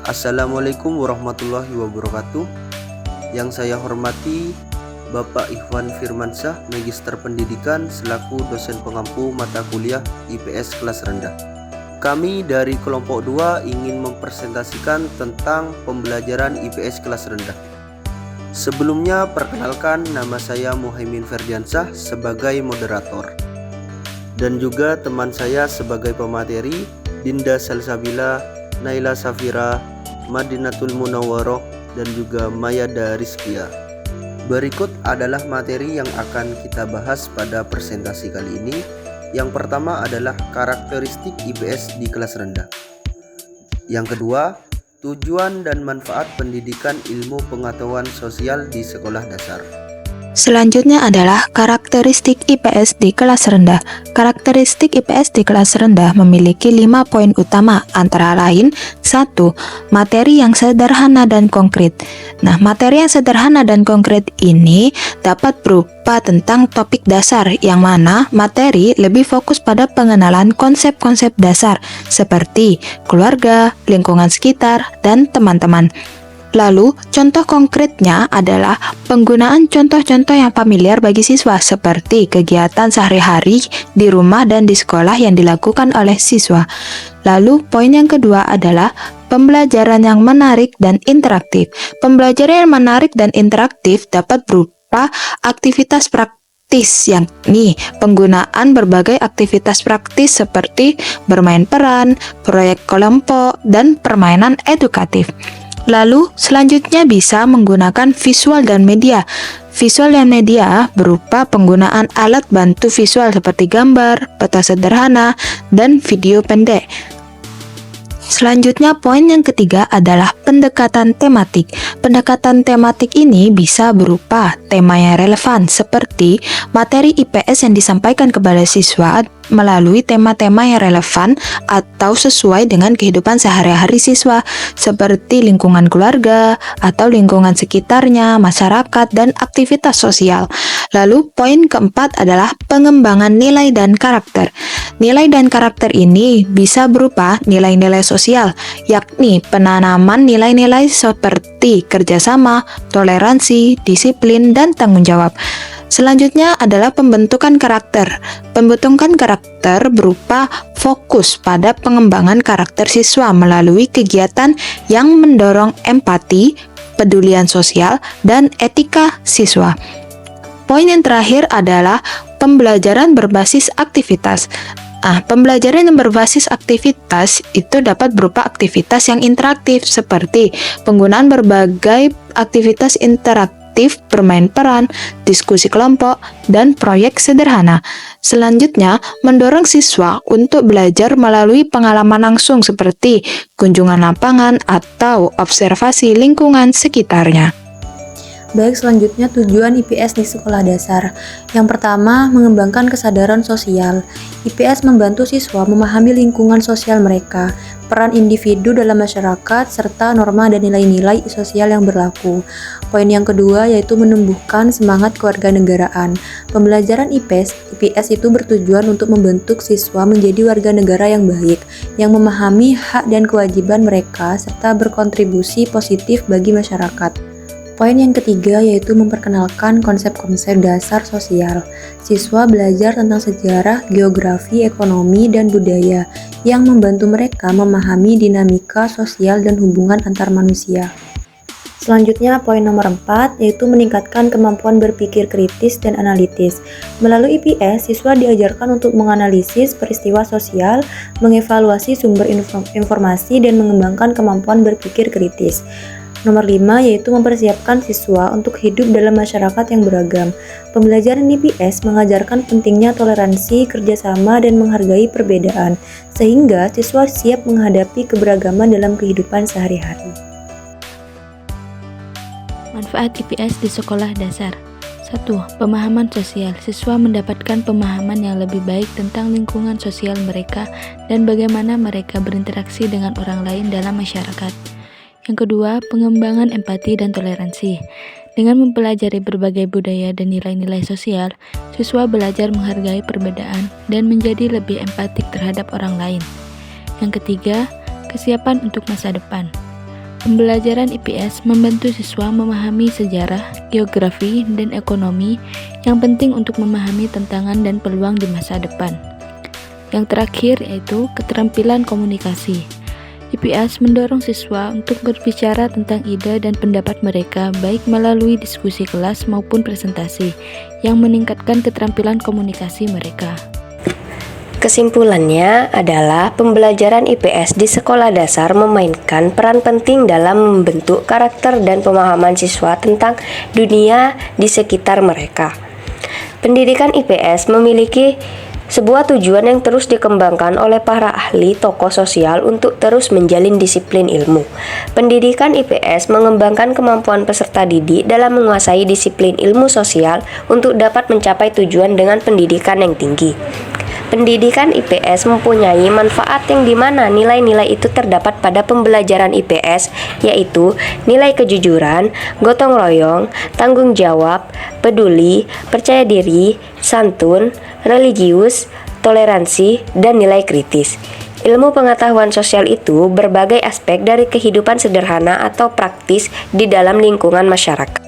Assalamualaikum warahmatullahi wabarakatuh. Yang saya hormati Bapak Ikhwan Firmansyah, Magister Pendidikan selaku dosen pengampu mata kuliah IPS kelas rendah. Kami dari kelompok 2 ingin mempresentasikan tentang pembelajaran IPS kelas rendah. Sebelumnya perkenalkan, nama saya Muhaimin Ferdiansyah sebagai moderator. Dan juga teman saya sebagai pemateri, Dinda Salsabila, Naila Safira, Madinatul Munawwaroh, dan juga Mayada Rizkia. Berikut adalah materi yang akan kita bahas pada presentasi kali ini. Yang pertama adalah karakteristik IPS di kelas rendah. Yang kedua, tujuan dan manfaat pendidikan ilmu pengetahuan sosial di sekolah dasar. Selanjutnya adalah karakteristik IPS di kelas rendah. Karakteristik IPS di kelas rendah memiliki 5 poin utama, antara lain 1. Materi yang sederhana dan konkret. Nah, materi yang sederhana dan konkret ini dapat berupa tentang topik dasar, yang mana materi lebih fokus pada pengenalan konsep-konsep dasar seperti keluarga, lingkungan sekitar, dan teman-teman. Lalu, contoh konkretnya adalah penggunaan contoh-contoh yang familiar bagi siswa seperti kegiatan sehari-hari di rumah dan di sekolah yang dilakukan oleh siswa. Lalu, poin yang kedua adalah pembelajaran yang menarik dan interaktif. Pembelajaran yang menarik dan interaktif dapat berupa aktivitas praktis, yakni penggunaan berbagai aktivitas praktis seperti bermain peran, proyek kelompok, dan permainan edukatif. Lalu, selanjutnya bisa menggunakan visual dan media. Visual dan media berupa penggunaan alat bantu visual seperti gambar, peta sederhana, dan video pendek. Selanjutnya, poin yang ketiga adalah pendekatan tematik. Pendekatan tematik ini bisa berupa tema yang relevan, seperti materi IPS yang disampaikan kepada siswa melalui tema-tema yang relevan atau sesuai dengan kehidupan sehari-hari siswa, seperti lingkungan keluarga atau lingkungan sekitarnya, masyarakat, dan aktivitas sosial. Lalu, poin keempat adalah pengembangan nilai dan karakter. Nilai dan karakter ini bisa berupa nilai-nilai sosial, yakni penanaman nilai-nilai seperti kerjasama, toleransi, disiplin, dan tanggung jawab. Selanjutnya adalah pembentukan karakter. Pembentukan karakter berupa fokus pada pengembangan karakter siswa melalui kegiatan yang mendorong empati, pedulian sosial, dan etika siswa. Poin yang terakhir adalah pembelajaran berbasis aktivitas. Pembelajaran yang berbasis aktivitas itu dapat berupa aktivitas yang interaktif seperti penggunaan berbagai aktivitas interaktif, bermain peran, diskusi kelompok, dan proyek sederhana. Selanjutnya, mendorong siswa untuk belajar melalui pengalaman langsung seperti kunjungan lapangan atau observasi lingkungan sekitarnya. Baik, selanjutnya tujuan IPS di sekolah dasar. Yang pertama, mengembangkan kesadaran sosial. IPS membantu siswa memahami lingkungan sosial mereka, peran individu dalam masyarakat, serta norma dan nilai-nilai sosial yang berlaku. Poin yang kedua yaitu menumbuhkan semangat kewarganegaraan. Pembelajaran IPS itu bertujuan untuk membentuk siswa menjadi warga negara yang baik, yang memahami hak dan kewajiban mereka, serta berkontribusi positif bagi masyarakat. Poin yang ketiga yaitu memperkenalkan konsep-konsep dasar sosial. Siswa belajar tentang sejarah, geografi, ekonomi, dan budaya yang membantu mereka memahami dinamika sosial dan hubungan antar manusia. Selanjutnya, poin nomor 4 yaitu meningkatkan kemampuan berpikir kritis dan analitis. Melalui IPS, siswa diajarkan untuk menganalisis peristiwa sosial, mengevaluasi sumber informasi, dan mengembangkan kemampuan berpikir kritis. Nomor 5 yaitu mempersiapkan siswa untuk hidup dalam masyarakat yang beragam. Pembelajaran IPS mengajarkan pentingnya toleransi, kerjasama, dan menghargai perbedaan, sehingga siswa siap menghadapi keberagaman dalam kehidupan sehari-hari. Manfaat IPS di sekolah dasar. 1. Pemahaman sosial. Siswa mendapatkan pemahaman yang lebih baik tentang lingkungan sosial mereka dan bagaimana mereka berinteraksi dengan orang lain dalam masyarakat. Yang kedua, pengembangan empati dan toleransi. Dengan mempelajari berbagai budaya dan nilai-nilai sosial, siswa belajar menghargai perbedaan dan menjadi lebih empatik terhadap orang lain. Yang ketiga, kesiapan untuk masa depan. Pembelajaran IPS membantu siswa memahami sejarah, geografi, dan ekonomi yang penting untuk memahami tantangan dan peluang di masa depan. Yang terakhir yaitu keterampilan komunikasi. IPS mendorong siswa untuk berbicara tentang ide dan pendapat mereka baik melalui diskusi kelas maupun presentasi yang meningkatkan keterampilan komunikasi mereka. Kesimpulannya adalah pembelajaran IPS di sekolah dasar memainkan peran penting dalam membentuk karakter dan pemahaman siswa tentang dunia di sekitar mereka. Pendidikan IPS memiliki sebuah tujuan yang terus dikembangkan oleh para ahli tokoh sosial untuk terus menjalin disiplin ilmu. Pendidikan IPS mengembangkan kemampuan peserta didik dalam menguasai disiplin ilmu sosial untuk dapat mencapai tujuan dengan pendidikan yang tinggi. Pendidikan IPS mempunyai manfaat yang dimana nilai-nilai itu terdapat pada pembelajaran IPS, yaitu nilai kejujuran, gotong royong, tanggung jawab, peduli, percaya diri, santun, religius, toleransi, dan nilai kritis. Ilmu pengetahuan sosial itu berbagai aspek dari kehidupan sederhana atau praktis di dalam lingkungan masyarakat.